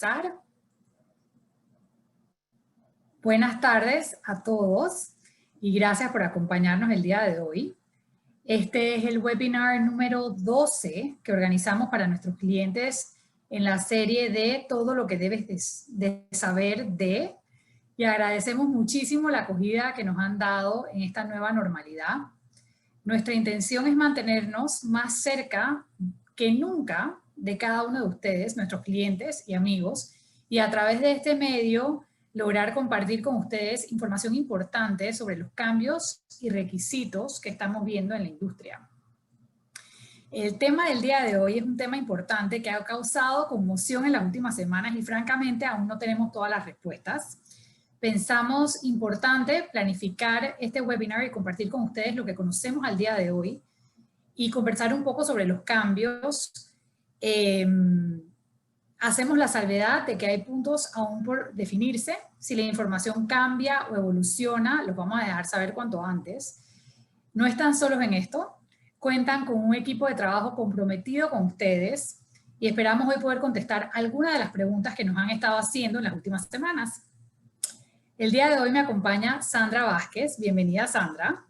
empezar. Buenas tardes a todos y gracias por acompañarnos el día de hoy. Este es el webinar número 12 que organizamos para nuestros clientes en la serie de todo lo que debes de saber de, y agradecemos muchísimo la acogida que nos han dado en esta nueva normalidad. Nuestra intención es mantenernos más cerca que nunca de cada uno de ustedes, nuestros clientes y amigos, y a través de este medio lograr compartir con ustedes información importante sobre los cambios y requisitos que estamos viendo en la industria. El tema del día de hoy es un tema importante que ha causado conmoción en las últimas semanas y francamente aún no tenemos todas las respuestas. Pensamos importante planificar este webinar y compartir con ustedes lo que conocemos al día de hoy y conversar un poco sobre los cambios. Hacemos la salvedad de que hay puntos aún por definirse. Si la información cambia o evoluciona, los vamos a dejar saber cuanto antes. No están solos en esto. Cuentan con un equipo de trabajo comprometido con ustedes y esperamos hoy poder contestar algunas de las preguntas que nos han estado haciendo en las últimas semanas. El día de hoy me acompaña Sandra Vázquez. Bienvenida, Sandra.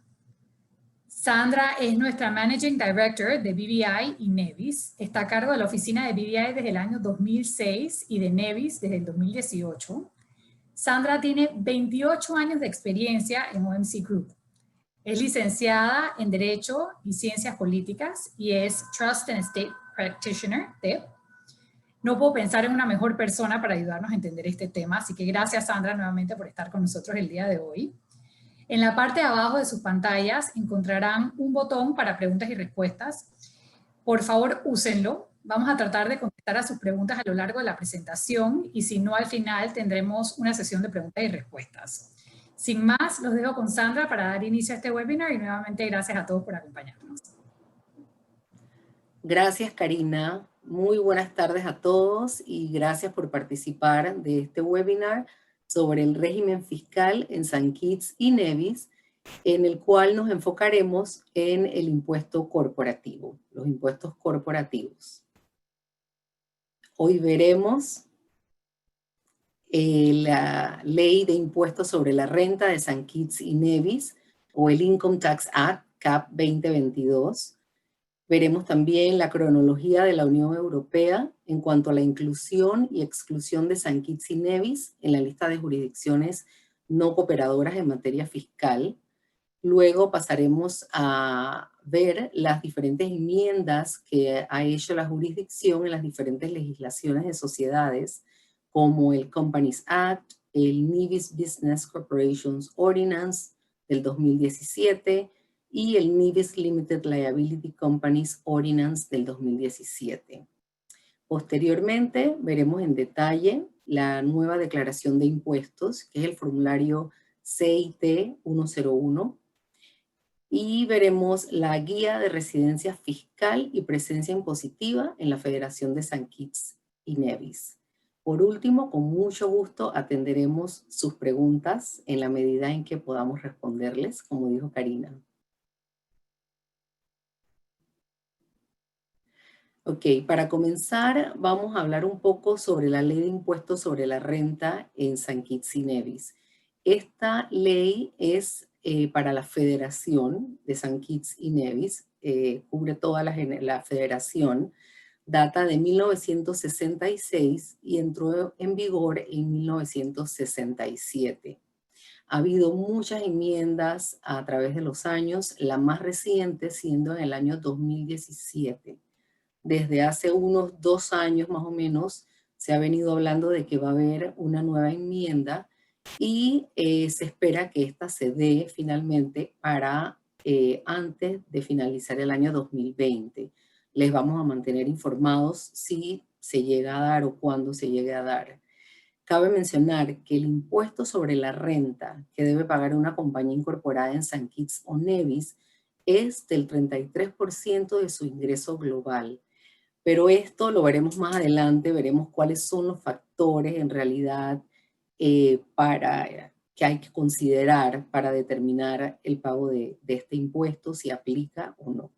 Sandra es nuestra Managing Director de BVI y Nevis. Está a cargo de la oficina de BVI desde el año 2006 y de Nevis desde el 2018. Sandra tiene 28 años de experiencia en OMC Group. Es licenciada en Derecho y Ciencias Políticas y es Trust and Estate Practitioner, TEP. No puedo pensar en una mejor persona para ayudarnos a entender este tema, así que gracias, Sandra, nuevamente por estar con nosotros el día de hoy. En la parte de abajo de sus pantallas encontrarán un botón para preguntas y respuestas. Por favor, úsenlo. Vamos a tratar de contestar a sus preguntas a lo largo de la presentación y si no, al final tendremos una sesión de preguntas y respuestas. Sin más, los dejo con Sandra para dar inicio a este webinar y nuevamente gracias a todos por acompañarnos. Gracias, Karina. Muy buenas tardes a todos y gracias por participar de este webinar sobre el régimen fiscal en St. Kitts y Nevis, en el cual nos enfocaremos en el impuesto corporativo, los impuestos corporativos. Hoy veremos la ley de impuestos sobre la renta de St. Kitts y Nevis, o el Income Tax Act, CAP 2022. Veremos también la cronología de la Unión Europea en cuanto a la inclusión y exclusión de St. Kitts y Nevis en la lista de jurisdicciones no cooperadoras en materia fiscal. Luego pasaremos a ver las diferentes enmiendas que ha hecho la jurisdicción en las diferentes legislaciones de sociedades, como el Companies Act, el Nevis Business Corporations Ordinance del 2017 y el Nevis Limited Liability Companies Ordinance del 2017. Posteriormente veremos en detalle la nueva declaración de impuestos, que es el formulario CIT 101, y veremos la guía de residencia fiscal y presencia impositiva en la Federación de St. Kitts y Nevis. Por último, con mucho gusto atenderemos sus preguntas en la medida en que podamos responderles, como dijo Karina. Ok, para comenzar vamos a hablar un poco sobre la ley de impuestos sobre la renta en St. Kitts y Nevis. Esta ley es para la Federación de St. Kitts y Nevis, cubre toda la federación, data de 1966 y entró en vigor en 1967. Ha habido muchas enmiendas a través de los años, la más reciente siendo en el año 2017. Desde hace unos 2 años más o menos se ha venido hablando de que va a haber una nueva enmienda y se espera que esta se dé finalmente para antes de finalizar el año 2020. Les vamos a mantener informados si se llega a dar o cuándo se llegue a dar. Cabe mencionar que el impuesto sobre la renta que debe pagar una compañía incorporada en St. Kitts o Nevis es del 33% de su ingreso global. Pero esto lo veremos más adelante, veremos cuáles son los factores en realidad que hay que considerar para determinar el pago de este impuesto, si aplica o no.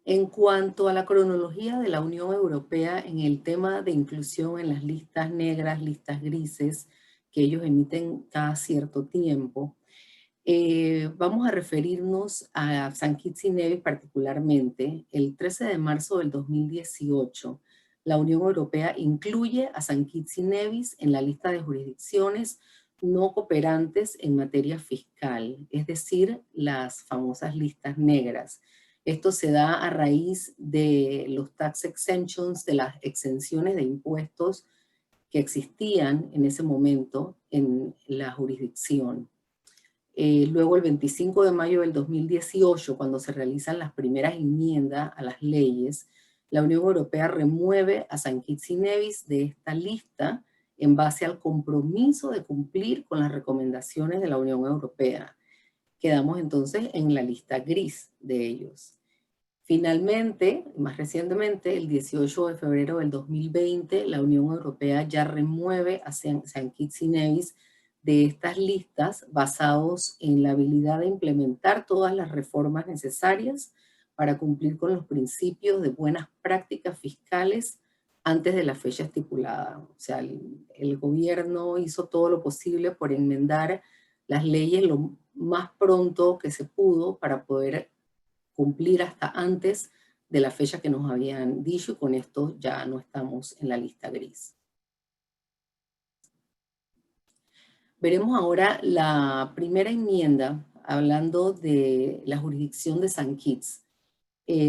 En cuanto a la cronología de la Unión Europea en el tema de inclusión en las listas negras, listas grises, que ellos emiten cada cierto tiempo, vamos a referirnos a San Kitts y Nevis particularmente. El 13 de marzo del 2018, la Unión Europea incluye a San Kitts y Nevis en la lista de jurisdicciones no cooperantes en materia fiscal, es decir, las famosas listas negras. Esto se da a raíz de los tax exemptions, de las exenciones de impuestos que existían en ese momento en la jurisdicción. Luego, el 25 de mayo del 2018, cuando se realizan las primeras enmiendas a las leyes, la Unión Europea remueve a San Kitts y Nevis de esta lista en base al compromiso de cumplir con las recomendaciones de la Unión Europea. Quedamos entonces en la lista gris de ellos. Finalmente, más recientemente, el 18 de febrero del 2020, la Unión Europea ya remueve a San Kitts y Nevis de estas listas basados en la habilidad de implementar todas las reformas necesarias para cumplir con los principios de buenas prácticas fiscales antes de la fecha estipulada. O sea, el gobierno hizo todo lo posible por enmendar las leyes lo más pronto que se pudo para poder cumplir hasta antes de la fecha que nos habían dicho, y con esto ya no estamos en la lista gris. Veremos ahora la primera enmienda hablando de la jurisdicción de San Kitts,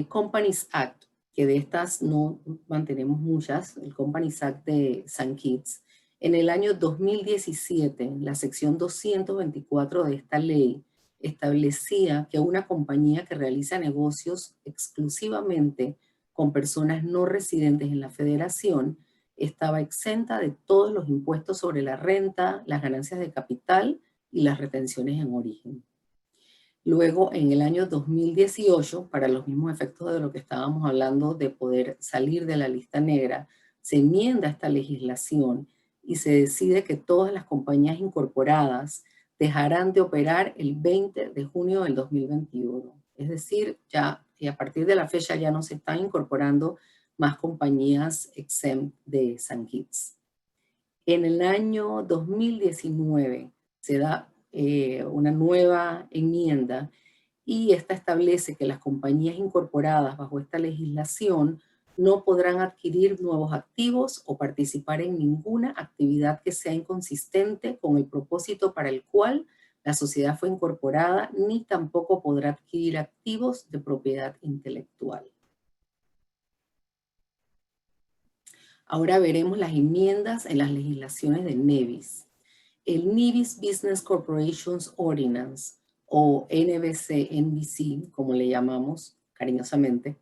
Companies Act, que de estas no mantenemos muchas, el Companies Act de San Kitts. En el año 2017, la sección 224 de esta ley establecía que una compañía que realiza negocios exclusivamente con personas no residentes en la federación estaba exenta de todos los impuestos sobre la renta, las ganancias de capital y las retenciones en origen. Luego, en el año 2018, para los mismos efectos de lo que estábamos hablando de poder salir de la lista negra, se enmienda esta legislación y se decide que todas las compañías incorporadas dejarán de operar el 20 de junio del 2021. Es decir, ya a partir de la fecha ya no se están incorporando más compañías exempt de San Kitts. En el año 2019 se da una nueva enmienda y esta establece que las compañías incorporadas bajo esta legislación no podrán adquirir nuevos activos o participar en ninguna actividad que sea inconsistente con el propósito para el cual la sociedad fue incorporada, ni tampoco podrá adquirir activos de propiedad intelectual. Ahora veremos las enmiendas en las legislaciones de Nevis. El Nevis Business Corporations Ordinance, o NBC, como le llamamos cariñosamente,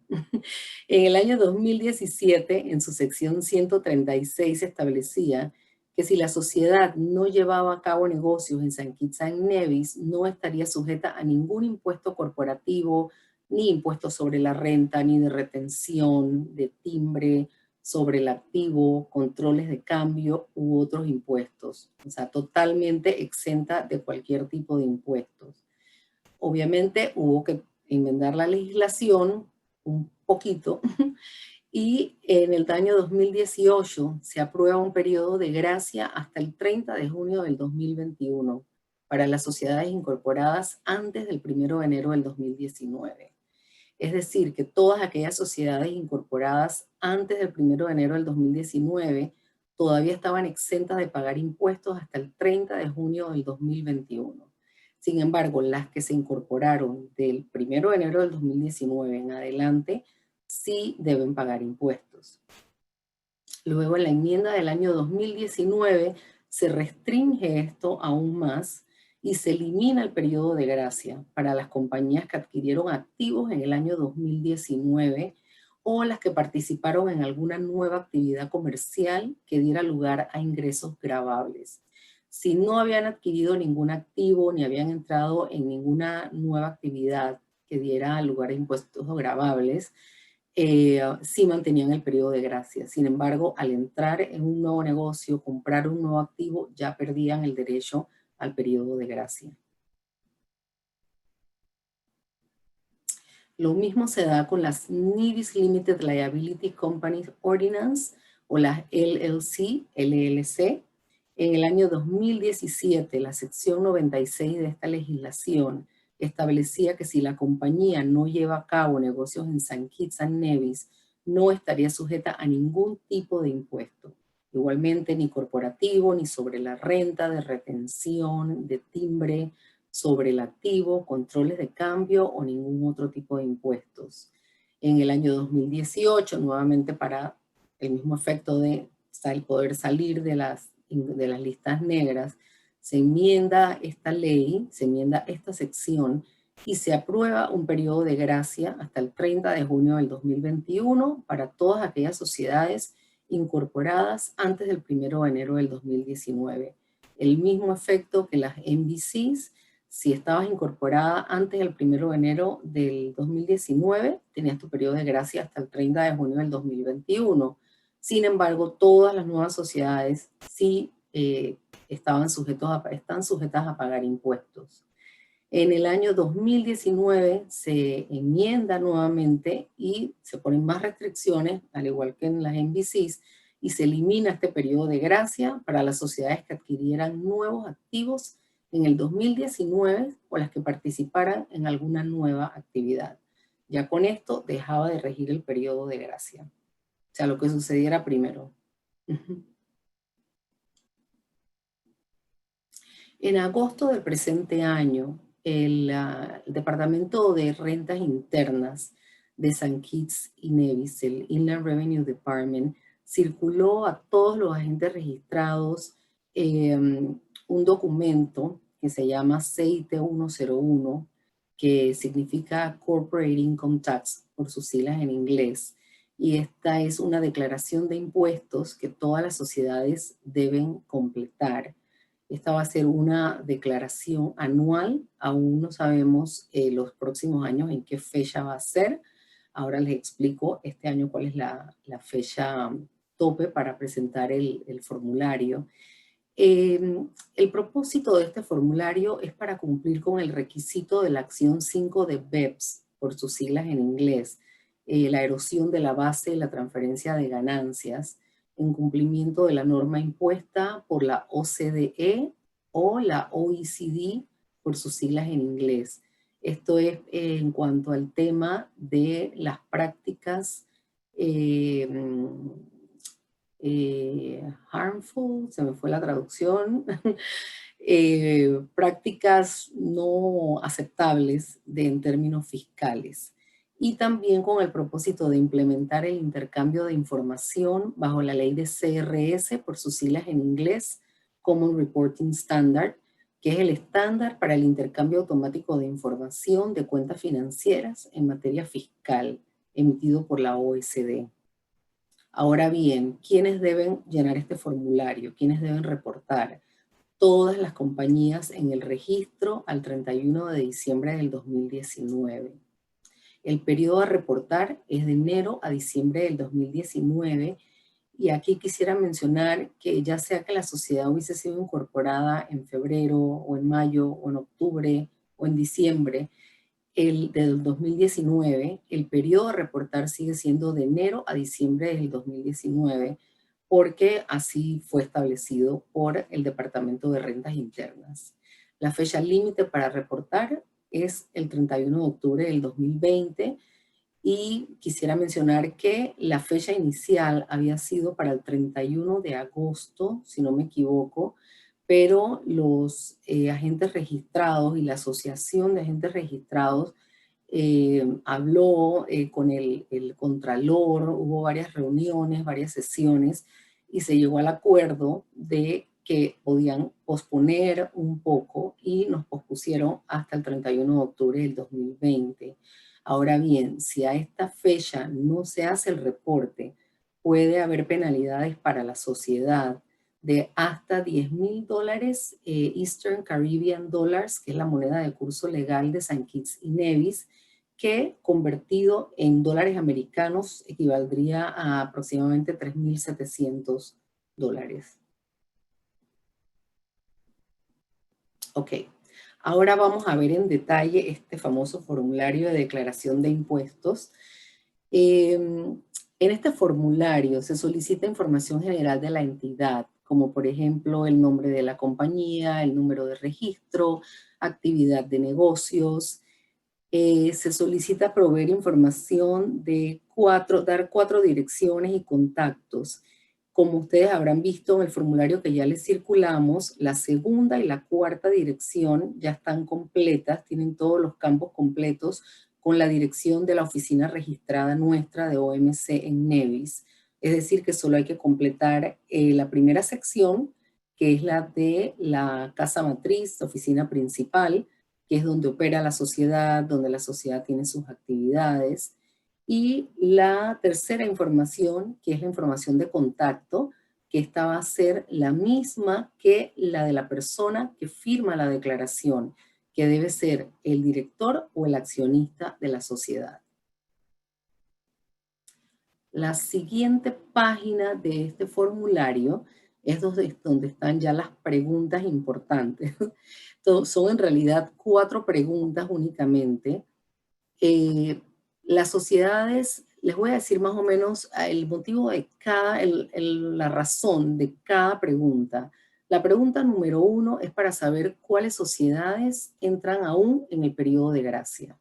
en el año 2017, en su sección 136, establecía que si la sociedad no llevaba a cabo negocios en San Kitts y Nevis, no estaría sujeta a ningún impuesto corporativo, ni impuesto sobre la renta, ni de retención, de timbre, sobre el activo, controles de cambio u otros impuestos. O sea, totalmente exenta de cualquier tipo de impuestos. Obviamente hubo que enmendar la legislación un poquito y en el año 2018 se aprueba un periodo de gracia hasta el 30 de junio del 2021 para las sociedades incorporadas antes del 1 de enero del 2019. Es decir, que todas aquellas sociedades incorporadas antes del 1 de enero del 2019 todavía estaban exentas de pagar impuestos hasta el 30 de junio del 2021. Sin embargo, las que se incorporaron del 1 de enero del 2019 en adelante sí deben pagar impuestos. Luego, en la enmienda del año 2019 se restringe esto aún más y se elimina el periodo de gracia para las compañías que adquirieron activos en el año 2019 o las que participaron en alguna nueva actividad comercial que diera lugar a ingresos gravables. Si no habían adquirido ningún activo ni habían entrado en ninguna nueva actividad que diera lugar a impuestos gravables, sí mantenían el periodo de gracia. Sin embargo, al entrar en un nuevo negocio, comprar un nuevo activo, ya perdían el derecho al periodo de gracia. Lo mismo se da con las Nevis Limited Liability Companies Ordinance o las LLC. En el año 2017, la sección 96 de esta legislación establecía que si la compañía no lleva a cabo negocios en St. Kitts and Nevis, no estaría sujeta a ningún tipo de impuesto. Igualmente, ni corporativo, ni sobre la renta, de retención, de timbre, sobre el activo, controles de cambio o ningún otro tipo de impuestos. En el año 2018, nuevamente para el mismo efecto de poder salir de las listas negras, se enmienda esta ley, se enmienda esta sección y se aprueba un periodo de gracia hasta el 30 de junio del 2021 para todas aquellas sociedades incorporadas antes del 1 de enero del 2019. El mismo efecto que las NBCs. Si estabas incorporada antes del 1 de enero del 2019, tenías tu periodo de gracia hasta el 30 de junio del 2021. Sin embargo, todas las nuevas sociedades sí están sujetas a pagar impuestos. En el año 2019 se enmienda nuevamente y se ponen más restricciones, al igual que en las NBCs, y se elimina este periodo de gracia para las sociedades que adquirieran nuevos activos en el 2019 o las que participaran en alguna nueva actividad. Ya con esto dejaba de regir el periodo de gracia. O sea, lo que sucediera primero. En agosto del presente año, el Departamento de Rentas Internas de St. Kitts y Nevis, el Inland Revenue Department, circuló a todos los agentes registrados un documento que se llama CIT 101, que significa Corporate Income Tax, por sus siglas en inglés. Y esta es una declaración de impuestos que todas las sociedades deben completar. Esta va a ser una declaración anual, aún no sabemos los próximos años en qué fecha va a ser. Ahora les explico este año cuál es la fecha tope para presentar el formulario. El propósito de este formulario es para cumplir con el requisito de la acción 5 de BEPS, por sus siglas en inglés, la erosión de la base y la transferencia de ganancias, en cumplimiento de la norma impuesta por la OCDE o la OECD, por sus siglas en inglés. Esto es en cuanto al tema de las prácticas harmful, se me fue la traducción, prácticas no aceptables en términos fiscales. Y también con el propósito de implementar el intercambio de información bajo la ley de CRS, por sus siglas en inglés, Common Reporting Standard, que es el estándar para el intercambio automático de información de cuentas financieras en materia fiscal, emitido por la OECD. Ahora bien, ¿quiénes deben llenar este formulario? ¿Quiénes deben reportar? Todas las compañías en el registro al 31 de diciembre del 2019. El periodo a reportar es de enero a diciembre del 2019 y aquí quisiera mencionar que ya sea que la sociedad hubiese sido incorporada en febrero o en mayo o en octubre o en diciembre del 2019, el periodo a reportar sigue siendo de enero a diciembre del 2019 porque así fue establecido por el Departamento de Rentas Internas. La fecha límite para reportar es el 31 de octubre del 2020 y quisiera mencionar que la fecha inicial había sido para el 31 de agosto, si no me equivoco, pero los agentes registrados y la Asociación de Agentes Registrados habló con el contralor, hubo varias reuniones, varias sesiones, y se llegó al acuerdo de que podían posponer un poco y nos pospusieron hasta el 31 de octubre del 2020. Ahora bien, si a esta fecha no se hace el reporte, puede haber penalidades para la sociedad de hasta $10,000 Eastern Caribbean Dollars, que es la moneda de curso legal de St. Kitts y Nevis, que convertido en dólares americanos equivaldría a aproximadamente $3,700. Ok, Ahora vamos a ver en detalle este famoso formulario de declaración de impuestos. En este formulario se solicita información general de la entidad, como por ejemplo el nombre de la compañía, el número de registro, actividad de negocios. Se solicita proveer información de dar 4 direcciones y contactos. Como ustedes habrán visto en el formulario que ya les circulamos, la segunda y la cuarta dirección ya están completas, tienen todos los campos completos con la dirección de la oficina registrada nuestra de OMC en Nevis. Es decir, que solo hay que completar la primera sección, que es la de la casa matriz, oficina principal, que es donde opera la sociedad, donde la sociedad tiene sus actividades. Y la tercera información, que es la información de contacto, que esta va a ser la misma que la de la persona que firma la declaración, que debe ser el director o el accionista de la sociedad. La siguiente página de este formulario es donde están ya las preguntas importantes. Son en realidad 4 preguntas únicamente. Las sociedades, les voy a decir más o menos el motivo de la razón de cada pregunta. La pregunta número 1 es para saber cuáles sociedades entran aún en el periodo de gracia,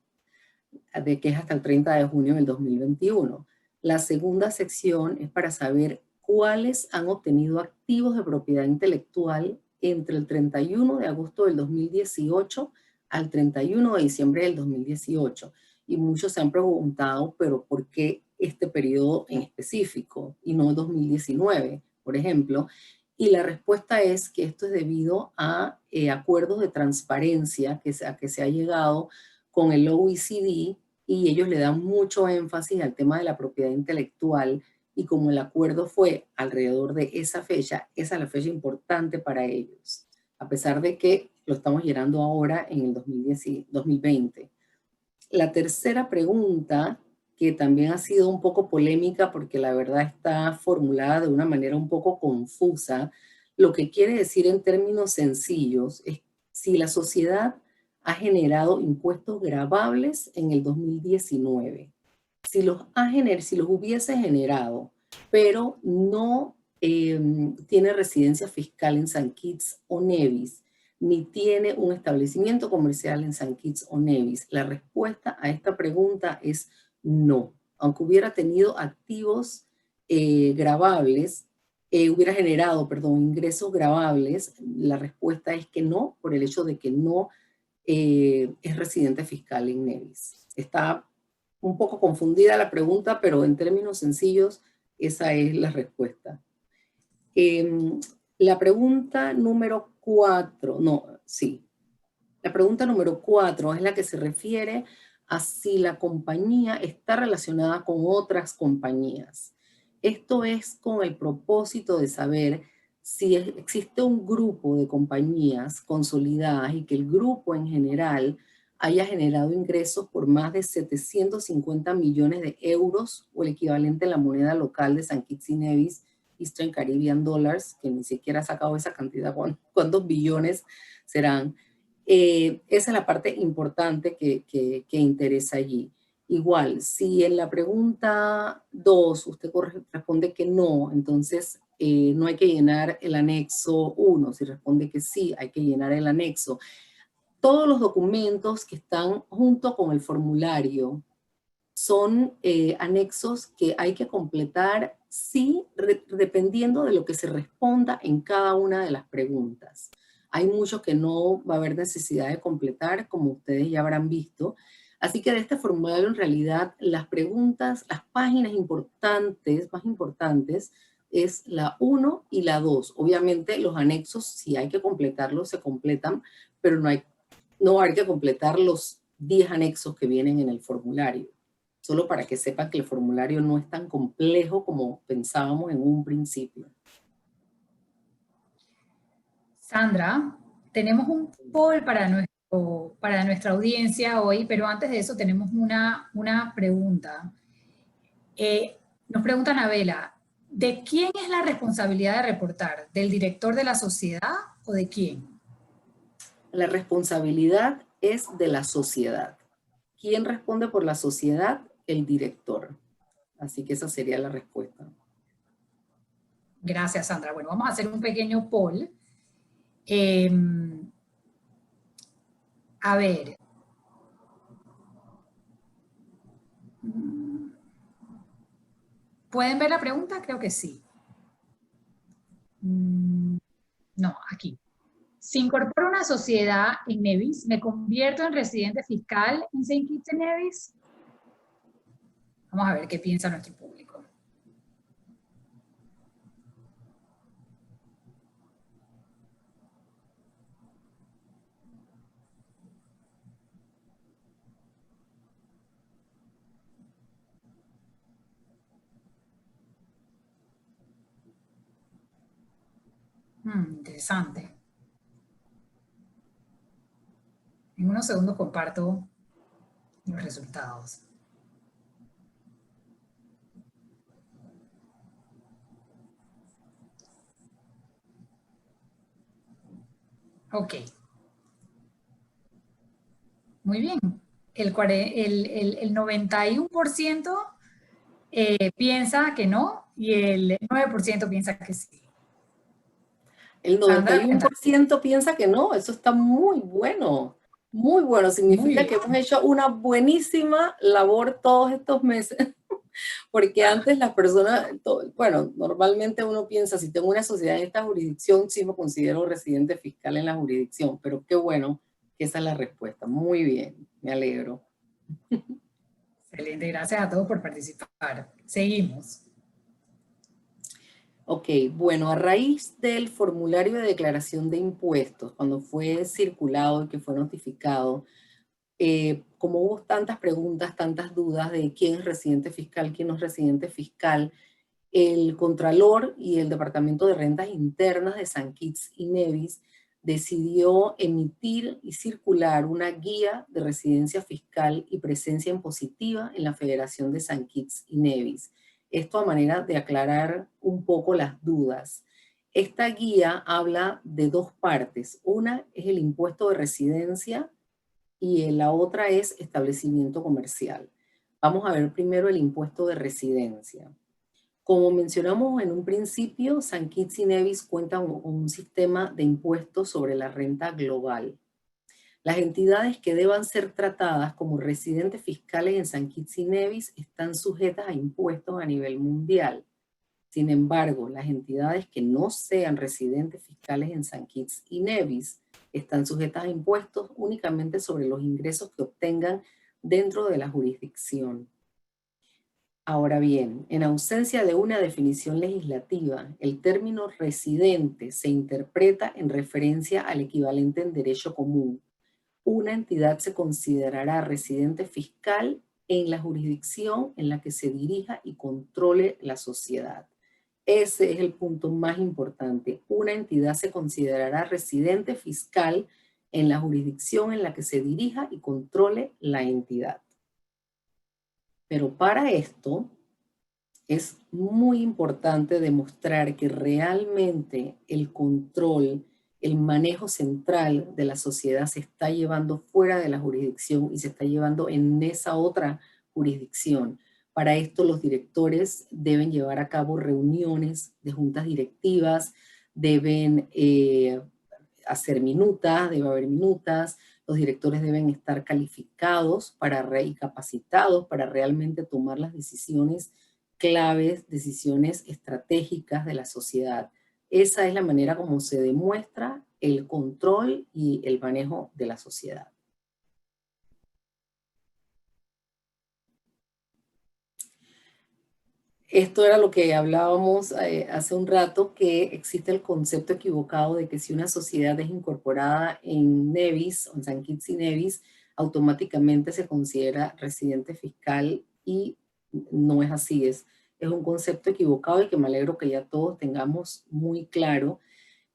de que es hasta el 30 de junio del 2021. La segunda sección es para saber cuáles han obtenido activos de propiedad intelectual entre el 31 de agosto del 2018 al 31 de diciembre del 2018. Y muchos se han preguntado, pero ¿por qué este periodo en específico y no 2019, por ejemplo? Y la respuesta es que esto es debido a acuerdos de transparencia a que se ha llegado con el OECD, y ellos le dan mucho énfasis al tema de la propiedad intelectual, y como el acuerdo fue alrededor de esa fecha, esa es la fecha importante para ellos, a pesar de que lo estamos llenando ahora en el 2020. La tercera pregunta, que también ha sido un poco polémica porque la verdad está formulada de una manera un poco confusa, lo que quiere decir en términos sencillos es si la sociedad ha generado impuestos gravables en el 2019. Si los hubiese generado, pero no tiene residencia fiscal en San Kitts o Nevis, ni tiene un establecimiento comercial en San Kitts o Nevis, la respuesta a esta pregunta es no. Aunque hubiera tenido activos gravables, hubiera generado, ingresos gravables, la respuesta es que no, por el hecho de que no es residente fiscal en Nevis. Está un poco confundida la pregunta, pero en términos sencillos, esa es la respuesta. La pregunta número 4, la pregunta número 4 es la que se refiere a si la compañía está relacionada con otras compañías. Esto es con el propósito de saber si existe un grupo de compañías consolidadas y que el grupo en general haya generado ingresos por más de 750 millones de euros o el equivalente a la moneda local de San Kitts y Nevis, Eastern Caribbean Dollars, que ni siquiera ha sacado esa cantidad, ¿cuántos billones serán? Esa es la parte importante que interesa allí. Igual, si en la pregunta 2 usted responde que no, entonces no hay que llenar el anexo 1. Si responde que sí, hay que llenar el anexo. Todos los documentos que están junto con el formulario son anexos que hay que completar, sí, dependiendo de lo que se responda en cada una de las preguntas. Hay muchos que no va a haber necesidad de completar, como ustedes ya habrán visto. Así que de este formulario, en realidad, las preguntas, las páginas más importantes, es la 1 y la 2. Obviamente, los anexos, si hay que completarlos, se completan, pero no hay que completar los 10 anexos que vienen en el formulario. Solo para que sepan que el formulario no es tan complejo como pensábamos en un principio. Sandra, tenemos un poll para nuestra audiencia hoy, pero antes de eso tenemos una pregunta. Nos pregunta Anabela, ¿de quién es la responsabilidad de reportar? ¿Del director de la sociedad o de quién? La responsabilidad es de la sociedad. ¿Quién responde por la sociedad? El director. Así que esa sería la respuesta. Gracias, Sandra. Bueno, vamos a hacer un pequeño poll. A ver. ¿Pueden ver la pregunta? Creo que sí. No, aquí. Si incorporo una sociedad en Nevis, ¿me convierto en residente fiscal en Saint Kitts y Nevis? Vamos a ver qué piensa nuestro público. Interesante. En unos segundos comparto los resultados. Ok. Muy bien. El 91% piensa que no y el 9% piensa que sí. El Sandra, 91% piensa que no. Eso está muy bueno. Muy bueno. Significa que hemos hecho una buenísima labor todos estos meses. Porque antes las personas, bueno, normalmente uno piensa, si tengo una sociedad en esta jurisdicción, sí me considero residente fiscal en la jurisdicción, pero qué bueno que esa es la respuesta. Muy bien, me alegro. Excelente, gracias a todos por participar. Seguimos. Ok, bueno, a raíz del formulario de declaración de impuestos, cuando fue circulado y que fue notificado, como hubo tantas preguntas, tantas dudas de quién es residente fiscal, quién no es residente fiscal, el Contralor y el Departamento de Rentas Internas de Saint Kitts y Nevis decidió emitir y circular una guía de residencia fiscal y presencia impositiva en la Federación de Saint Kitts y Nevis. Esto a manera de aclarar un poco las dudas. Esta guía habla de dos partes. Una es el impuesto de residencia y la otra es establecimiento comercial. Vamos a ver primero el impuesto de residencia. Como mencionamos en un principio, Saint Kitts y Nevis cuenta con un sistema de impuestos sobre la renta global. Las entidades que deban ser tratadas como residentes fiscales en Saint Kitts y Nevis están sujetas a impuestos a nivel mundial. Sin embargo, las entidades que no sean residentes fiscales en Saint Kitts y Nevis están sujetas a impuestos únicamente sobre los ingresos que obtengan dentro de la jurisdicción. Ahora bien, en ausencia de una definición legislativa, el término residente se interpreta en referencia al equivalente en derecho común. Una entidad se considerará residente fiscal en la jurisdicción en la que se dirija y controle la sociedad. Ese es el punto más importante. Una entidad se considerará residente fiscal en la jurisdicción en la que se dirija y controle la entidad. Pero para esto es muy importante demostrar que realmente el control, el manejo central de la sociedad se está llevando fuera de la jurisdicción y se está llevando en esa otra jurisdicción. Para esto los directores deben llevar a cabo reuniones de juntas directivas, deben hacer minutas, debe haber minutas, los directores deben estar calificados y capacitados para realmente tomar las decisiones claves, decisiones estratégicas de la sociedad. Esa es la manera como se demuestra el control y el manejo de la sociedad. Esto era lo que hablábamos hace un rato, que existe el concepto equivocado de que si una sociedad es incorporada en Nevis, o en Saint Kitts y Nevis, automáticamente se considera residente fiscal y no es así. Es un concepto equivocado y que me alegro que ya todos tengamos muy claro,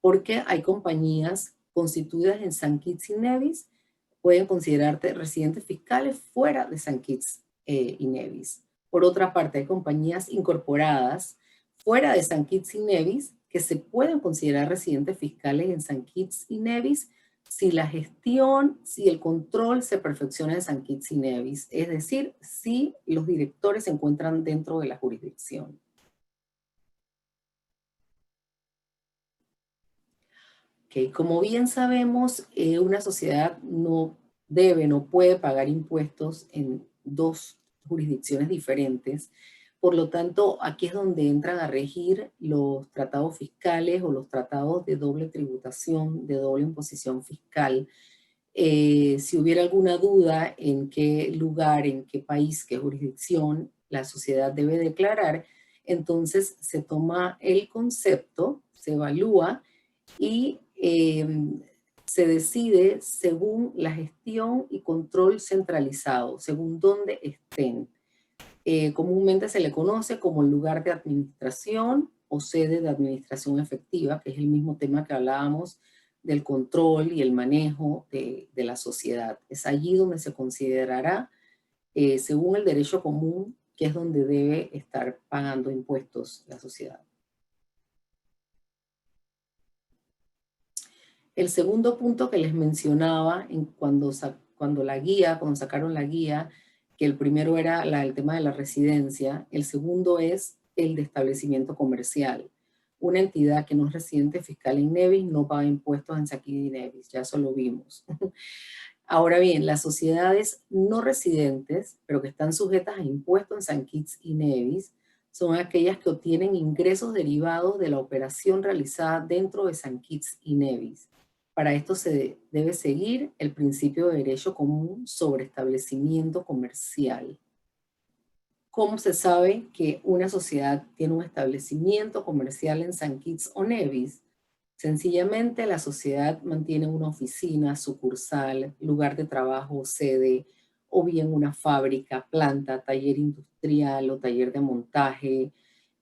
porque hay compañías constituidas en Saint Kitts y Nevis, pueden considerarte residentes fiscales fuera de Saint Kitts y Nevis. Por otra parte, hay compañías incorporadas fuera de Saint Kitts y Nevis que se pueden considerar residentes fiscales en Saint Kitts y Nevis si la gestión, si el control se perfecciona en San Kitts y Nevis, es decir, si los directores se encuentran dentro de la jurisdicción. Okay. Como bien sabemos, una sociedad no debe, no puede pagar impuestos en dos jurisdicciones diferentes. Por lo tanto, aquí es donde entran a regir los tratados fiscales o los tratados de doble tributación, de doble imposición fiscal. Si hubiera alguna duda en qué lugar, en qué país, qué jurisdicción la sociedad debe declarar, entonces se toma el concepto, se evalúa y se decide según la gestión y control centralizado, según dónde estén. Comúnmente se le conoce como lugar de administración o sede de administración efectiva, que es el mismo tema que hablábamos del control y el manejo de la sociedad. Es allí donde se considerará, según el derecho común, que es donde debe estar pagando impuestos la sociedad. El segundo punto que les mencionaba cuando sacaron la guía, que el primero era el tema de la residencia, el segundo es el de establecimiento comercial. Una entidad que no es residente fiscal en Nevis no paga impuestos en San Kitts y Nevis, ya eso lo vimos. Ahora bien, las sociedades no residentes, pero que están sujetas a impuestos en San Kitts y Nevis, son aquellas que obtienen ingresos derivados de la operación realizada dentro de San Kitts y Nevis. Para esto se debe seguir el principio de derecho común sobre establecimiento comercial. ¿Cómo se sabe que una sociedad tiene un establecimiento comercial en San Kitts o Nevis? Sencillamente la sociedad mantiene una oficina, sucursal, lugar de trabajo, sede, o bien una fábrica, planta, taller industrial o taller de montaje,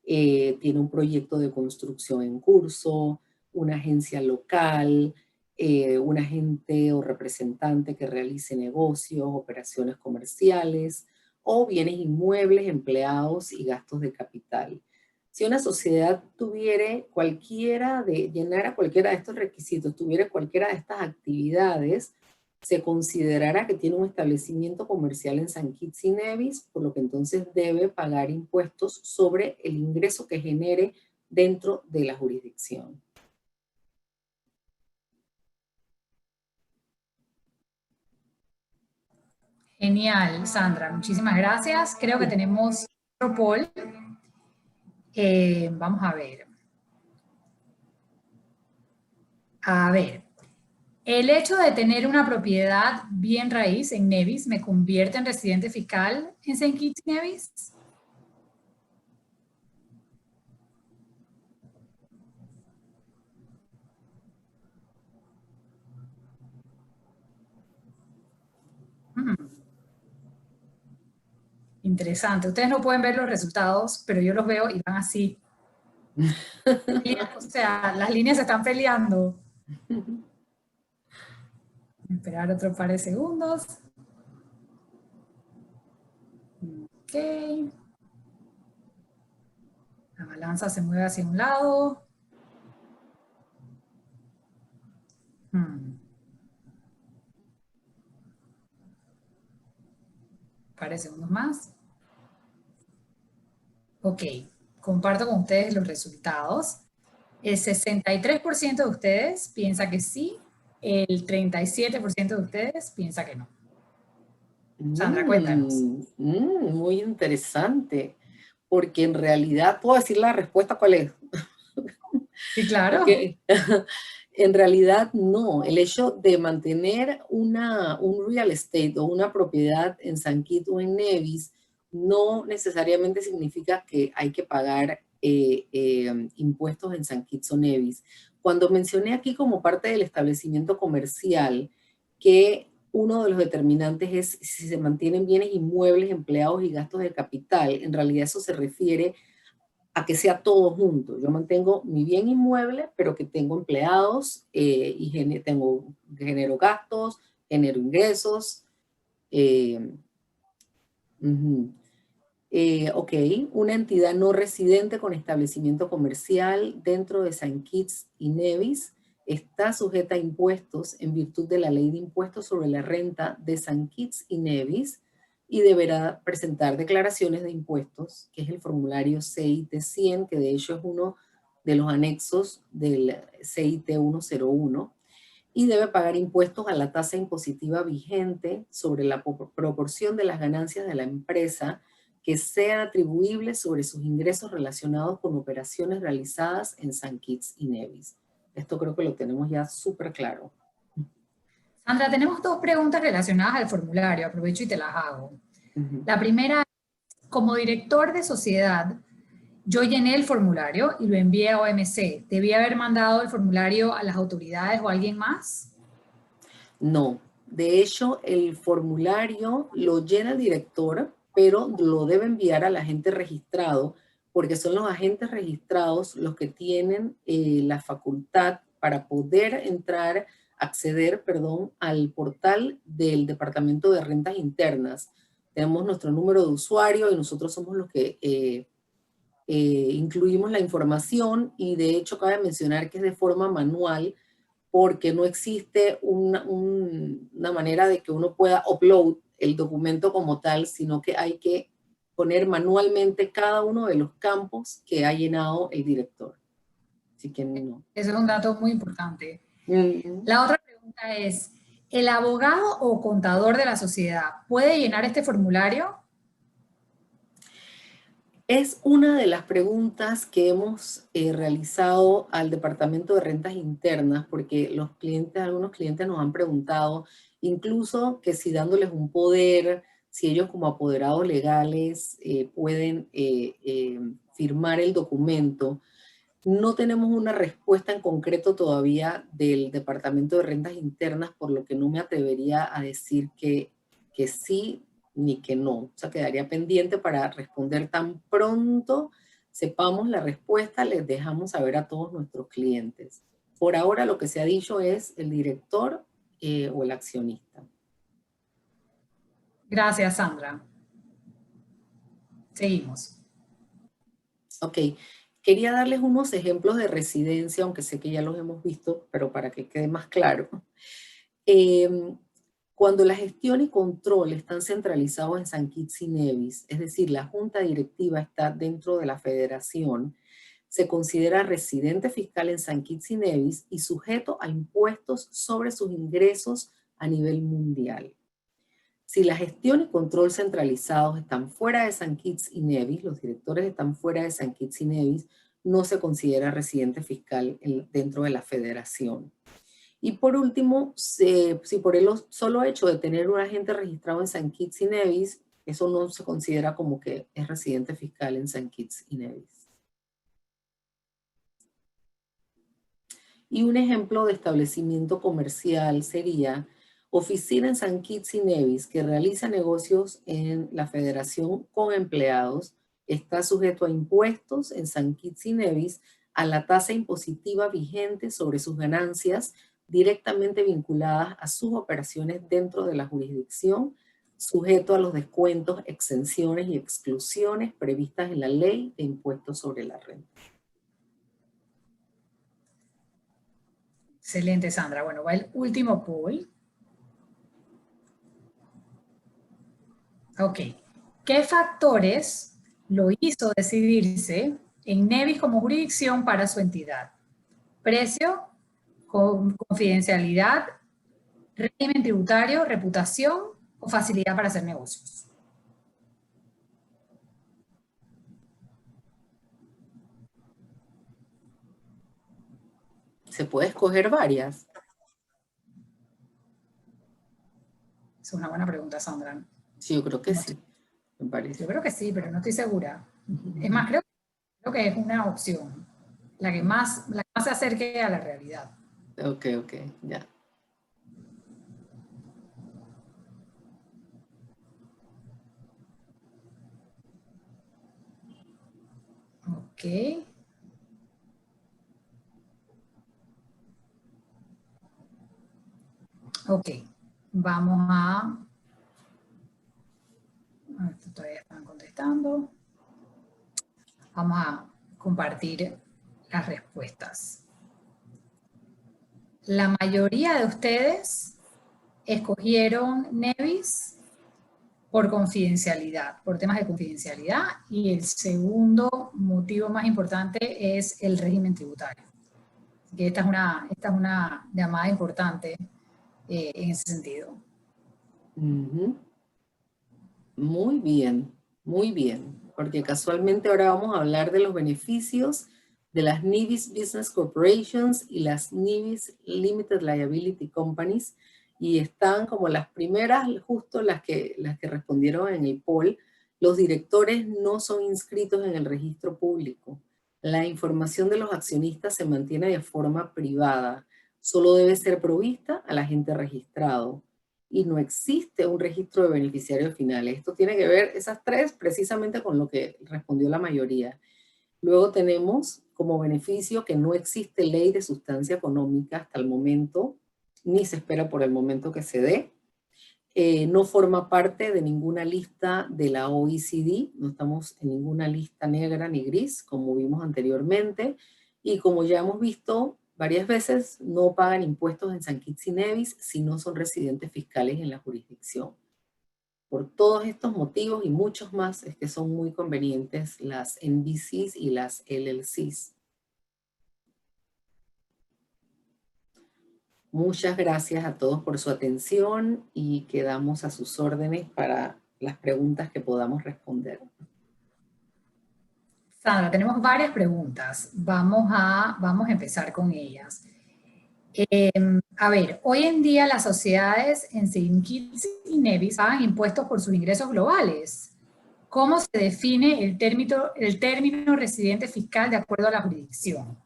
tiene un proyecto de construcción en curso, una agencia local, un agente o representante que realice negocios, operaciones comerciales, o bienes inmuebles, empleados y gastos de capital. Si una sociedad llenara cualquiera de estos requisitos, tuviera cualquiera de estas actividades, se considerará que tiene un establecimiento comercial en San Kitts y Nevis, por lo que entonces debe pagar impuestos sobre el ingreso que genere dentro de la jurisdicción. Genial, Sandra, muchísimas gracias. Creo que tenemos otro poll. Vamos a ver. A ver, ¿el hecho de tener una propiedad bien raíz en Nevis me convierte en residente fiscal en St. Kitts y Nevis? Interesante. Ustedes no pueden ver los resultados, pero yo los veo y van así. O sea, las líneas se están peleando. Esperar otro par de segundos. Ok. La balanza se mueve hacia un lado. Par de segundos más. Ok, comparto con ustedes los resultados. El 63% de ustedes piensa que sí, el 37% de ustedes piensa que no. Sandra, cuéntanos. Muy interesante, porque en realidad, ¿puedo decir la respuesta cuál es? Sí, claro. Porque en realidad no, el hecho de mantener un real estate o una propiedad en San Kitts o en Nevis no necesariamente significa que hay que pagar impuestos en San Kitts o Nevis. Cuando mencioné aquí como parte del establecimiento comercial que uno de los determinantes es si se mantienen bienes inmuebles, empleados y gastos de capital, en realidad eso se refiere a que sea todo junto. Yo mantengo mi bien inmueble, pero que tengo empleados y genero gastos, genero ingresos. Ok, una entidad no residente con establecimiento comercial dentro de San Kitts y Nevis está sujeta a impuestos en virtud de la Ley de Impuestos sobre la Renta de San Kitts y Nevis y deberá presentar declaraciones de impuestos, que es el formulario CIT 100, que de hecho es uno de los anexos del CIT 101, y debe pagar impuestos a la tasa impositiva vigente sobre la proporción de las ganancias de la empresa que sea atribuible sobre sus ingresos relacionados con operaciones realizadas en San Kitts y Nevis. Esto creo que lo tenemos ya súper claro. Sandra, tenemos dos preguntas relacionadas al formulario, aprovecho y te las hago. La primera, como director de sociedad, yo llené el formulario y lo envié a OMC. ¿Debí haber mandado el formulario a las autoridades o a alguien más? No, de hecho el formulario lo llena el director, pero lo debe enviar al agente registrado, porque son los agentes registrados los que tienen la facultad para poder entrar, acceder, perdón, al portal del Departamento de Rentas Internas. Tenemos nuestro número de usuario y nosotros somos los que incluimos la información, y de hecho cabe mencionar que es de forma manual, porque no existe una manera de que uno pueda upload el documento como tal, sino que hay que poner manualmente cada uno de los campos que ha llenado el director. Así que no. Ese es un dato muy importante. La otra pregunta es, ¿el abogado o contador de la sociedad puede llenar este formulario? Es una de las preguntas que hemos realizado al Departamento de Rentas Internas, porque algunos clientes nos han preguntado, incluso que si dándoles un poder, si ellos como apoderados legales pueden firmar el documento. No tenemos una respuesta en concreto todavía del Departamento de Rentas Internas, por lo que no me atrevería a decir que sí ni que no. O sea, quedaría pendiente para responder tan pronto sepamos la respuesta, les dejamos saber a todos nuestros clientes. Por ahora lo que se ha dicho es el director o el accionista. Gracias, Sandra. Seguimos. Ok. Quería darles unos ejemplos de residencia, aunque sé que ya los hemos visto, pero para que quede más claro. Cuando la gestión y control están centralizados en San Kitts y Nevis, es decir, la junta directiva está dentro de la federación, se considera residente fiscal en San Kitts y Nevis y sujeto a impuestos sobre sus ingresos a nivel mundial. Si la gestión y control centralizados están fuera de San Kitts y Nevis, los directores están fuera de San Kitts y Nevis, no se considera residente fiscal dentro de la federación. Y por último, si por el solo hecho de tener un agente registrado en San Kitts y Nevis, eso no se considera como que es residente fiscal en San Kitts y Nevis. Y un ejemplo de establecimiento comercial sería oficina en San Kitts y Nevis que realiza negocios en la federación con empleados, está sujeto a impuestos en San Kitts y Nevis a la tasa impositiva vigente sobre sus ganancias directamente vinculadas a sus operaciones dentro de la jurisdicción, sujeto a los descuentos, exenciones y exclusiones previstas en la Ley de Impuestos sobre la Renta. Excelente, Sandra. Bueno, va el último poll. Ok. ¿Qué factores lo hizo decidirse en Nevis como jurisdicción para su entidad? Precio, confidencialidad, régimen tributario, reputación o facilidad para hacer negocios. Se puede escoger varias. Es una buena pregunta, Sandra. Sí, yo creo que sí, me parece. Yo creo que sí, pero no estoy segura. Es más, creo que es una opción, la que más se acerque a la realidad. Ok, ya. Ok. Ok, vamos a... Todavía están contestando. Vamos a compartir las respuestas. la mayoría de ustedes escogieron Nevis por confidencialidad, por temas de confidencialidad, y el segundo motivo más importante es el régimen tributario. Así que esta es una llamada importante en ese sentido. Muy bien, porque casualmente ahora vamos a hablar de los beneficios de las Nevis Business Corporations y las Nevis Limited Liability Companies, y están como las primeras, justo las que respondieron en el poll. Los directores no son inscritos en el registro público. La información de los accionistas se mantiene de forma privada. Solo debe ser provista al agente registrado. Y no existe un registro de beneficiarios finales. Esto tiene que ver, esas tres, precisamente con lo que respondió la mayoría. Luego tenemos como beneficio que no existe ley de sustancia económica hasta el momento, ni se espera por el momento que se dé. No forma parte de ninguna lista de la OECD, no estamos en ninguna lista negra ni gris, como vimos anteriormente, y como ya hemos visto varias veces, no pagan impuestos en San Kitts y Nevis si no son residentes fiscales en la jurisdicción. Por todos estos motivos y muchos más es que son muy convenientes las NBCs y las LLCs. Muchas gracias a todos por su atención y quedamos a sus órdenes para las preguntas que podamos responder. Sandra, tenemos varias preguntas. Vamos a empezar con ellas. A ver, hoy en día las sociedades en Saint Kitts y Nevis pagan impuestos por sus ingresos globales. ¿Cómo se define el término residente fiscal de acuerdo a la jurisdicción?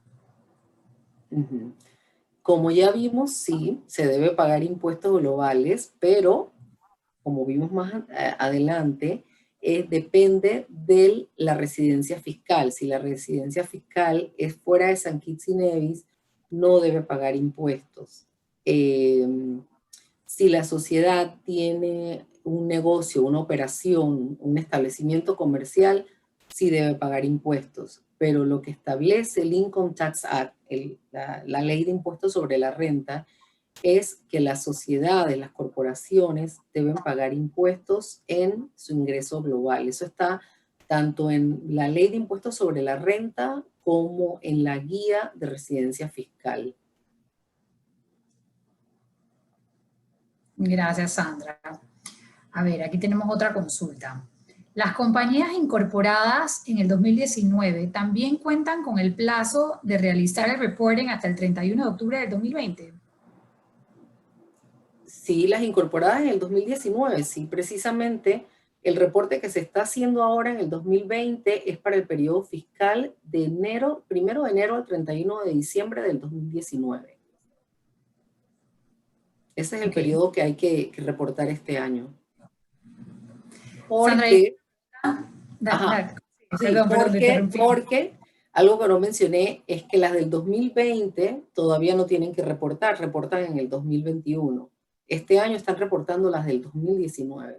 Como ya vimos, sí, se debe pagar impuestos globales, pero como vimos más adelante, depende de la residencia fiscal. Si la residencia fiscal es fuera de San Kitts y Nevis, no debe pagar impuestos. Si la sociedad tiene un negocio, una operación, un establecimiento comercial, sí debe pagar impuestos. Pero lo que establece el Income Tax Act, la ley de impuestos sobre la renta, es que las sociedades, las corporaciones deben pagar impuestos en su ingreso global. Eso está tanto en la ley de impuestos sobre la renta como en la guía de residencia fiscal. Gracias, Sandra. A ver, aquí tenemos otra consulta. Las compañías incorporadas en el 2019 también cuentan con el plazo de realizar el reporting hasta el 31 de octubre del 2020. Sí, las incorporadas en el 2019, sí, precisamente el reporte que se está haciendo ahora en el 2020 es para el periodo fiscal de 1 de enero al 31 de diciembre del 2019. Ese es el periodo que hay que reportar este año. Porque, porque algo que no mencioné es que las del 2020 todavía no tienen que reportar, reportan en el 2021. Este año están reportando las del 2019.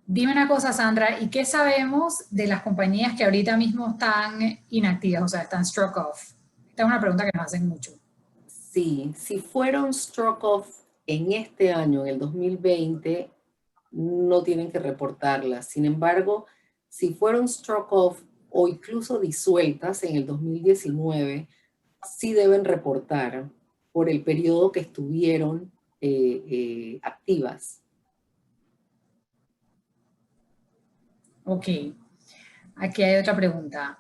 Dime una cosa, Sandra, ¿y qué sabemos de las compañías que ahorita mismo están inactivas, o sea, están struck off? Esta es una pregunta que nos hacen mucho. Sí, si fueron struck off en este año, en el 2020, no tienen que reportarlas. Sin embargo, si fueron struck off o incluso disueltas en el 2019, sí deben reportar por el periodo que estuvieron activas. Ok, aquí hay otra pregunta.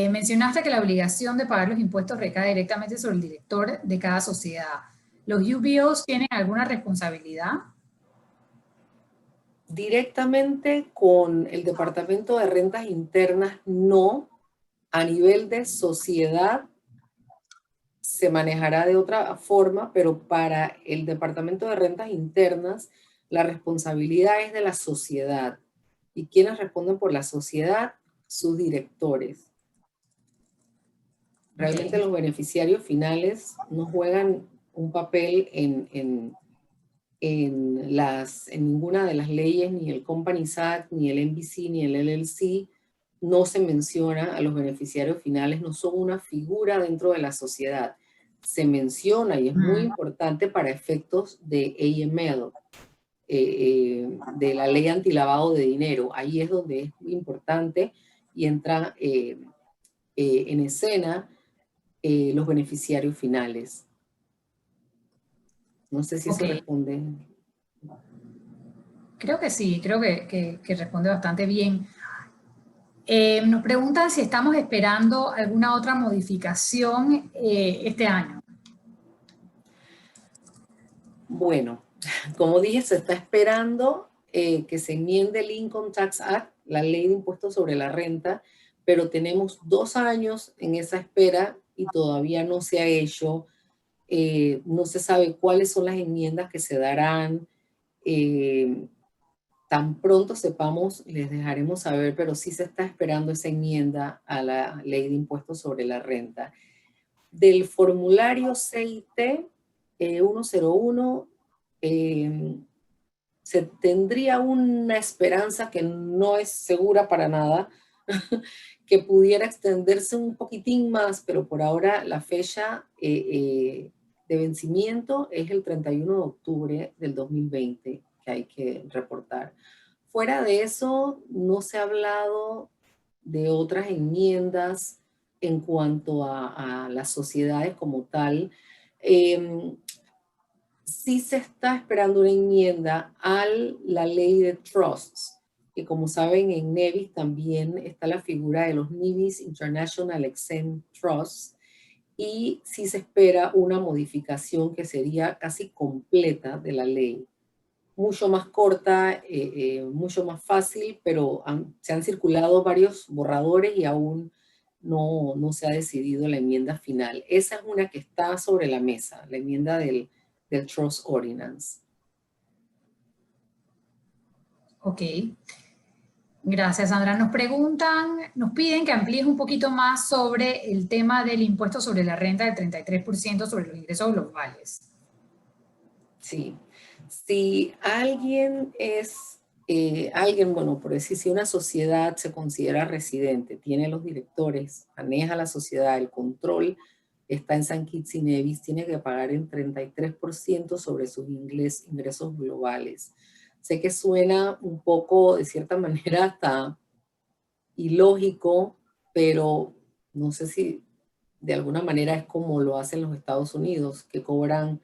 Mencionaste que la obligación de pagar los impuestos recae directamente sobre el director de cada sociedad. ¿Los UBOs tienen alguna responsabilidad? Directamente con el Departamento de Rentas Internas, no. A nivel de sociedad se manejará de otra forma, pero para el Departamento de Rentas Internas, la responsabilidad es de la sociedad. ¿Y quiénes responden por la sociedad? Sus directores. Realmente los beneficiarios finales no juegan un papel en ninguna de las leyes, ni el Companies Act, ni el NBC, ni el LLC, no se menciona a los beneficiarios finales, no son una figura dentro de la sociedad. Se menciona y es muy importante para efectos de AML, de la ley antilavado de dinero. Ahí es donde es muy importante y entra en escena los beneficiarios finales. No sé si eso responde. Creo que sí, creo que responde bastante bien. Nos preguntan si estamos esperando alguna otra modificación este año. Bueno, como dije, se está esperando que se enmiende el Income Tax Act, la ley de impuestos sobre la renta, pero tenemos 2 años en esa espera y todavía no se ha hecho. No se sabe cuáles son las enmiendas que se darán. Tan pronto sepamos, les dejaremos saber, pero sí se está esperando esa enmienda a la ley de impuestos sobre la renta. Del formulario CIT 101, se tendría una esperanza que no es segura para nada, que pudiera extenderse un poquitín más, pero por ahora la fecha de vencimiento es el 31 de octubre del 2020, que hay que reportar. Fuera de eso, no se ha hablado de otras enmiendas en cuanto a las sociedades como tal. Sí se está esperando una enmienda a la ley de trusts, que como saben en NEVIS también está la figura de los NIBIS International Exempt Trusts, y sí se espera una modificación que sería casi completa de la ley. Mucho más corta, mucho más fácil, pero se han circulado varios borradores y aún no se ha decidido la enmienda final. Esa es una que está sobre la mesa, la enmienda del Trust Ordinance. Ok. Gracias, Sandra. Nos piden que amplíes un poquito más sobre el tema del impuesto sobre la renta del 33% sobre los ingresos globales. Sí. Si alguien bueno, por decir, si una sociedad se considera residente, tiene los directores, maneja la sociedad, el control está en St. Kitts y Nevis, tiene que pagar el 33% sobre sus ingresos globales. Sé que suena un poco, de cierta manera, hasta ilógico, pero no sé si de alguna manera es como lo hacen los Estados Unidos, que cobran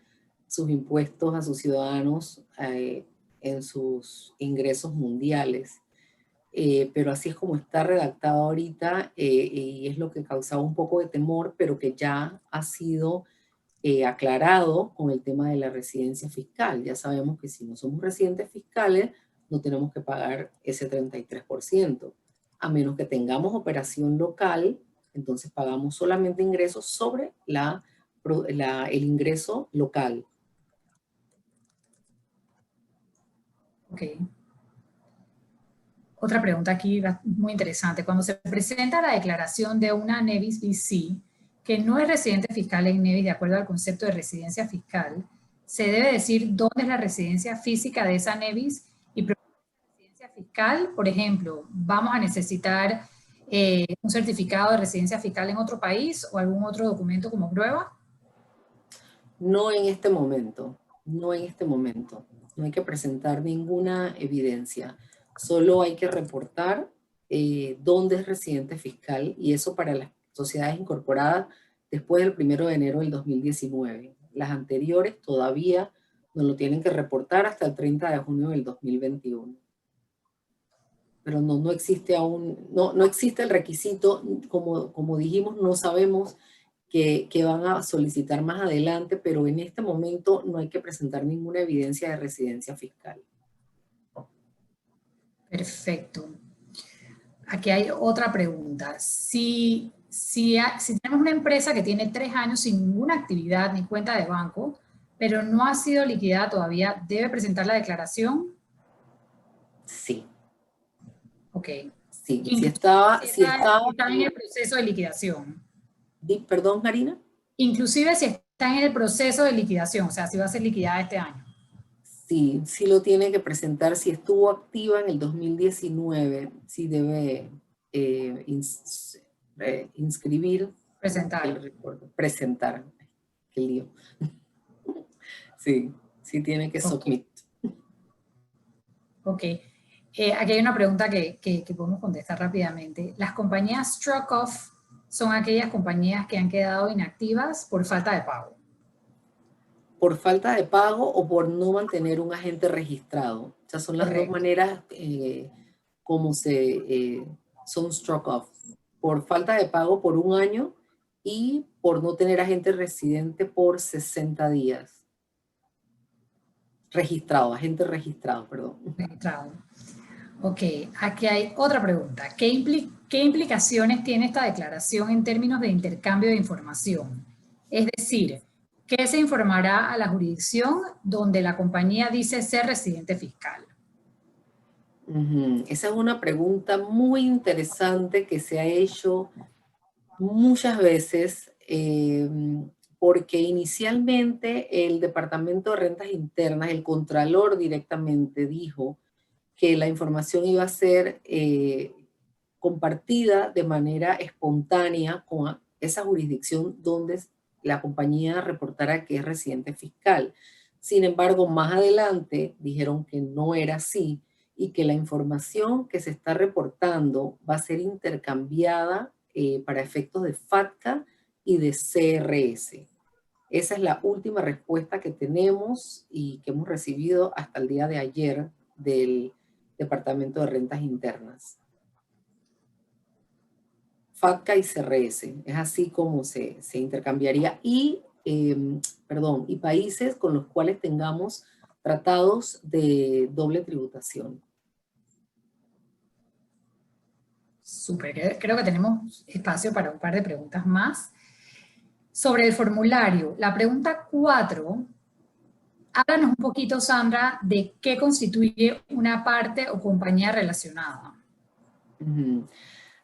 sus impuestos a sus ciudadanos en sus ingresos mundiales. Pero así es como está redactado ahorita y es lo que causaba un poco de temor, pero que ya ha sido aclarado con el tema de la residencia fiscal. Ya sabemos que si no somos residentes fiscales, no tenemos que pagar ese 33%, a menos que tengamos operación local, entonces pagamos solamente ingresos sobre el ingreso local. Ok. Otra pregunta aquí muy interesante. Cuando se presenta la declaración de una Nevis VC que no es residente fiscal en Nevis de acuerdo al concepto de residencia fiscal, se debe decir dónde es la residencia física de esa Nevis y residencia fiscal. Por ejemplo, vamos a necesitar un certificado de residencia fiscal en otro país o algún otro documento como prueba. No en este momento, no en este momento. No hay que presentar ninguna evidencia. Solo hay que reportar dónde es residente fiscal, y eso para las sociedades incorporadas después del 1 de enero del 2019. Las anteriores todavía no lo tienen que reportar hasta el 30 de junio del 2021. Pero no existe aún, no existe el requisito, como dijimos, no sabemos que van a solicitar más adelante, pero en este momento no hay que presentar ninguna evidencia de residencia fiscal. Perfecto. Aquí hay otra pregunta. Si tenemos una empresa que tiene 3 años sin ninguna actividad ni cuenta de banco, pero no ha sido liquidada todavía, ¿debe presentar la declaración? Sí. Ok. Sí, si está en el proceso de liquidación. Perdón, Marina. Inclusive si está en el proceso de liquidación, o sea, si va a ser liquidada este año. Sí, sí lo tiene que presentar. Si estuvo activa en el 2019, sí debe inscribir. Presentar. Presentar. Qué lío. Sí, sí tiene que submit. Ok. Aquí hay una pregunta que podemos contestar rápidamente. ¿Las compañías struck off son aquellas compañías que han quedado inactivas por falta de pago? Por falta de pago o por no mantener un agente registrado. O sea, son las dos maneras como son struck off. Por falta de pago por 1 año y por no tener agente residente por 60 días. Registrado, agente registrado, perdón. Registrado. Ok, aquí hay otra pregunta. ¿Qué implicaciones tiene esta declaración en términos de intercambio de información? Es decir, ¿qué se informará a la jurisdicción donde la compañía dice ser residente fiscal? Esa es una pregunta muy interesante que se ha hecho muchas veces porque inicialmente el Departamento de Rentas Internas, el Contralor directamente dijo que la información iba a ser compartida de manera espontánea con esa jurisdicción donde la compañía reportara que es residente fiscal. Sin embargo, más adelante dijeron que no era así y que la información que se está reportando va a ser intercambiada para efectos de FATCA y de CRS. Esa es la última respuesta que tenemos y que hemos recibido hasta el día de ayer del Departamento de Rentas Internas. FATCA y CRS, es así como se intercambiaría. Y, y países con los cuales tengamos tratados de doble tributación. Súper, creo que tenemos espacio para un par de preguntas más. Sobre el formulario, la pregunta 4, háblanos un poquito, Sandra, de qué constituye una parte o compañía relacionada.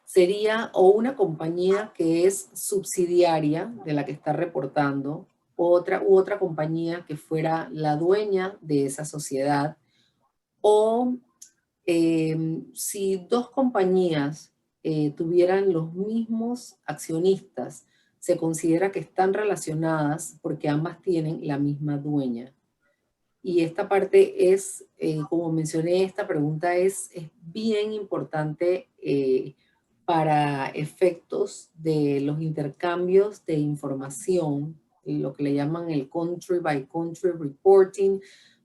Sería o una compañía que es subsidiaria de la que está reportando, u otra compañía que fuera la dueña de esa sociedad, o si 2 compañías tuvieran los mismos accionistas, se considera que están relacionadas porque ambas tienen la misma dueña. Y esta parte es, como mencioné, esta pregunta es bien importante para efectos de los intercambios de información, lo que le llaman el country by country reporting,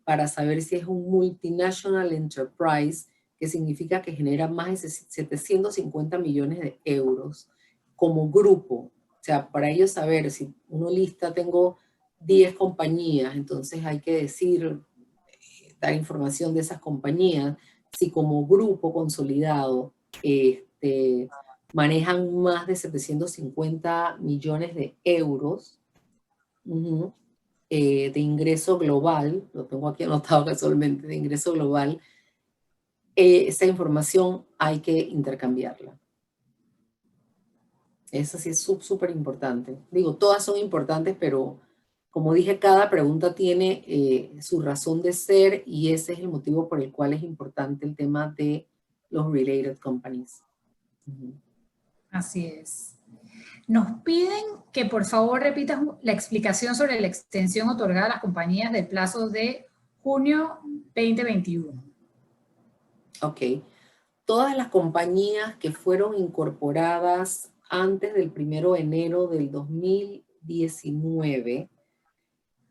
para saber si es un multinational enterprise, que significa que genera más de 750 millones de euros como grupo. O sea, para ellos saber si uno lista, tengo 10 compañías, entonces hay que decir, dar información de esas compañías, si como grupo consolidado manejan más de 750 millones de euros de ingreso global, lo tengo aquí anotado casualmente, de ingreso global, esa información hay que intercambiarla. Eso sí es súper importante. Digo, todas son importantes, pero como dije, cada pregunta tiene su razón de ser y ese es el motivo por el cual es importante el tema de los related companies. Así es. Nos piden que por favor repitas la explicación sobre la extensión otorgada a las compañías del plazo de junio 2021. Ok. Todas las compañías que fueron incorporadas antes del 1 de enero del 2019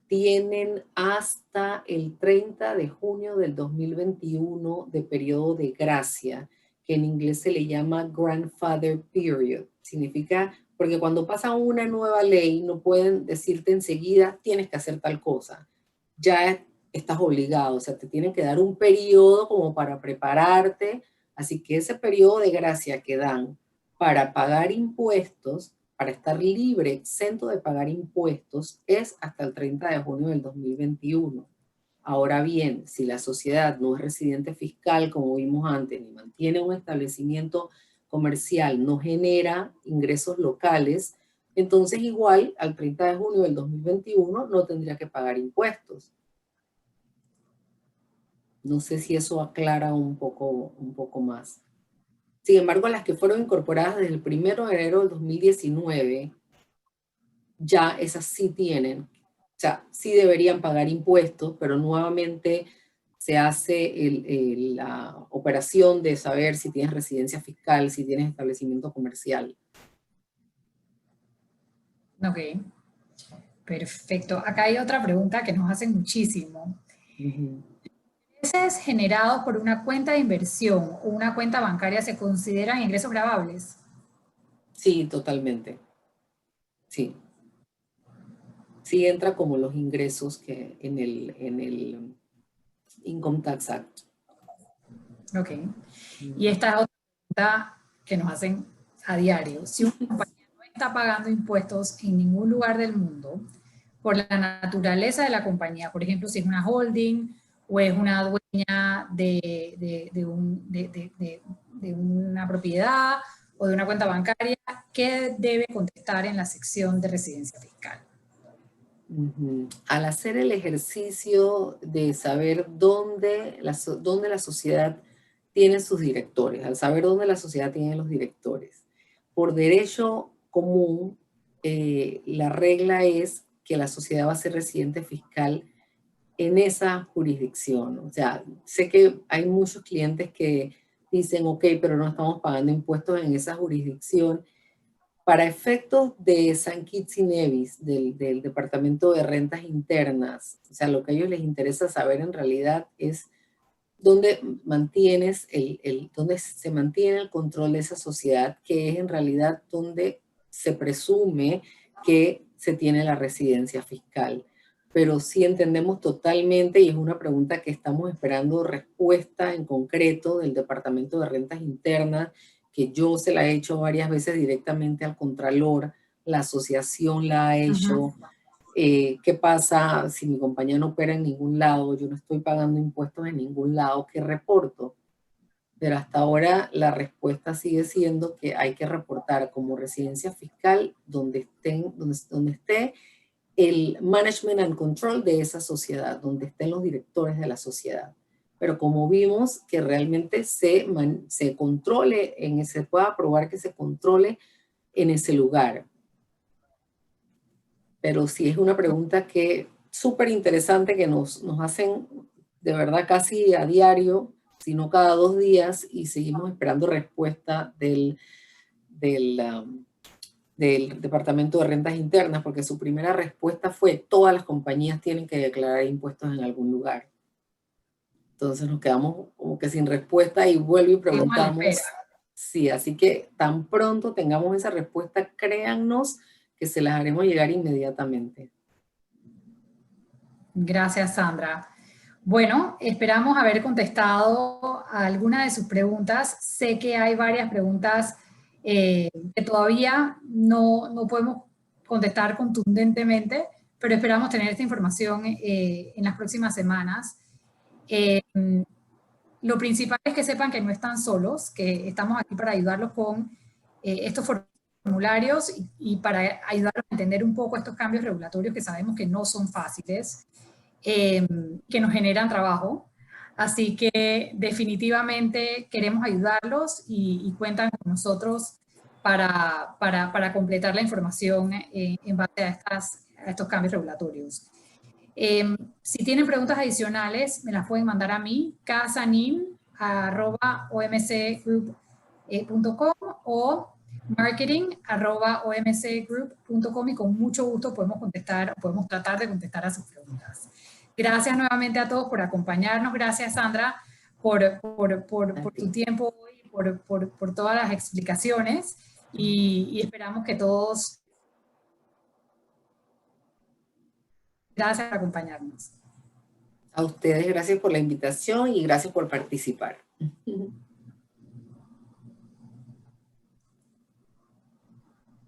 tienen hasta el 30 de junio del 2021 de periodo de gracia, que en inglés se le llama grandfather period. Significa, porque cuando pasa una nueva ley no pueden decirte enseguida tienes que hacer tal cosa. Ya estás obligado, o sea, te tienen que dar un periodo como para prepararte. Así que ese periodo de gracia que dan para pagar impuestos, para estar libre, exento de pagar impuestos, es hasta el 30 de junio del 2021. Ahora bien, si la sociedad no es residente fiscal, como vimos antes, ni mantiene un establecimiento comercial, no genera ingresos locales, entonces igual al 30 de junio del 2021 no tendría que pagar impuestos. No sé si eso aclara un poco más. Sin embargo, las que fueron incorporadas desde el 1 de enero del 2019, ya esas sí tienen, o sea, sí deberían pagar impuestos, pero nuevamente se hace la operación de saber si tienes residencia fiscal, si tienes establecimiento comercial. Ok, perfecto. Acá hay otra pregunta que nos hacen muchísimo. ¿Ingresos generados por una cuenta de inversión o una cuenta bancaria se consideran ingresos gravables? Sí, totalmente. Sí. Sí entra como los ingresos que en el Income Tax Act. Ok. Y esta es otra pregunta que nos hacen a diario. Si una compañía no está pagando impuestos en ningún lugar del mundo, por la naturaleza de la compañía, por ejemplo, si es una holding o es una dueña de una propiedad o de una cuenta bancaria, ¿qué debe contestar en la sección de residencia fiscal? Al hacer el ejercicio de saber dónde la sociedad tiene sus directores, al saber dónde la sociedad tiene los directores, por derecho común, la regla es que la sociedad va a ser residente fiscal en esa jurisdicción. O sea, sé que hay muchos clientes que dicen, ok, pero no estamos pagando impuestos en esa jurisdicción. Para efectos de San Kitts y Nevis, del Departamento de Rentas Internas, o sea, lo que a ellos les interesa saber en realidad es dónde dónde se mantiene el control de esa sociedad, que es en realidad donde se presume que se tiene la residencia fiscal. Pero sí entendemos totalmente, y es una pregunta que estamos esperando respuesta en concreto del Departamento de Rentas Internas, que yo se la he hecho varias veces directamente al Contralor, la asociación la ha hecho. ¿Qué pasa si mi compañía no opera en ningún lado? Yo no estoy pagando impuestos en ningún lado, ¿qué reporto? Pero hasta ahora la respuesta sigue siendo que hay que reportar como residencia fiscal donde esté el management and control de esa sociedad, donde estén los directores de la sociedad. Pero como vimos que realmente se controle, se pueda probar que se controle en ese lugar. Pero sí es una pregunta que súper interesante que nos hacen de verdad casi a diario, si no cada 2 días, y seguimos esperando respuesta del Departamento de Rentas Internas, porque su primera respuesta fue todas las compañías tienen que declarar impuestos en algún lugar. Entonces nos quedamos como que sin respuesta y vuelvo y preguntamos. Sí, así que tan pronto tengamos esa respuesta, créannos que se las haremos llegar inmediatamente. Gracias, Sandra. Bueno, esperamos haber contestado a alguna de sus preguntas. Sé que hay varias preguntas que todavía no podemos contestar contundentemente, pero esperamos tener esta información en las próximas semanas. Lo principal es que sepan que no están solos, que estamos aquí para ayudarlos con estos formularios y para ayudarlos a entender un poco estos cambios regulatorios que sabemos que no son fáciles, que nos generan trabajo. Así que definitivamente queremos ayudarlos y cuentan con nosotros para completar la información en base a estos cambios regulatorios. Si tienen preguntas adicionales, me las pueden mandar a mí, casanim@omcgroup.com o marketing@omcgroup.com y con mucho gusto podemos tratar de contestar a sus preguntas. Gracias nuevamente a todos por acompañarnos. Gracias, Sandra, por tu tiempo hoy, por todas las explicaciones y esperamos que todos... Gracias por acompañarnos. A ustedes, gracias por la invitación y gracias por participar.